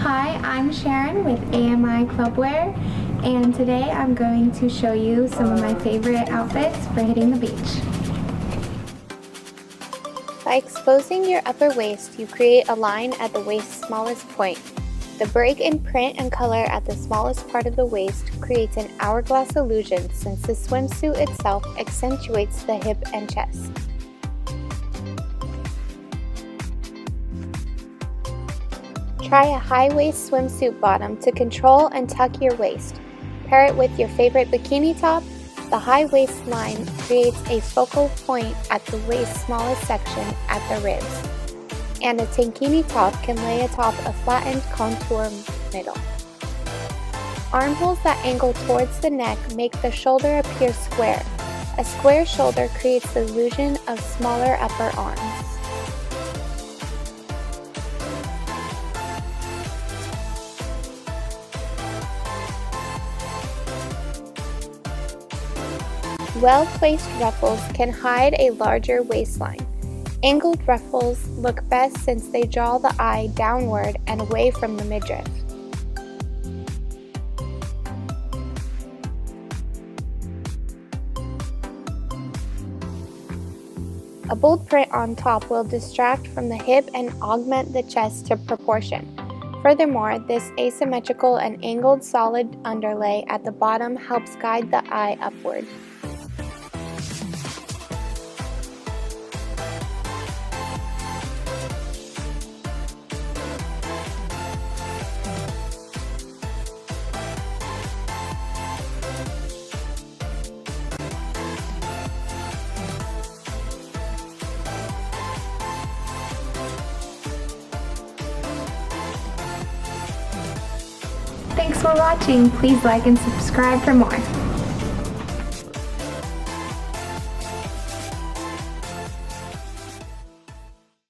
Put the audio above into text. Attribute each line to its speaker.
Speaker 1: Hi, I'm Sharon with AMIClubwear, and today I'm going to show you some of my favorite outfits for hitting the beach.
Speaker 2: By exposing your upper waist, you create a line at the waist's smallest point. The break in print and color at the smallest part of the waist creates an hourglass illusion since the swimsuit itself accentuates the hip and chest. Try a high-waist swimsuit bottom to control and tuck your waist. Pair it with your favorite bikini top. The high waistline creates a focal point at the waist's smallest section at the ribs. And a tankini top can lay atop a flattened contour middle. Armholes that angle towards the neck make the shoulder appear square. A square shoulder creates the illusion of smaller upper arms. Well-placed ruffles can hide a larger waistline. Angled ruffles look best since they draw the eye downward and away from the midriff. A bold print on top will distract from the hip and augment the chest to proportion. Furthermore, this asymmetrical and angled solid underlay at the bottom helps guide the eye upward.
Speaker 1: Thanks for watching. Please like and subscribe for more.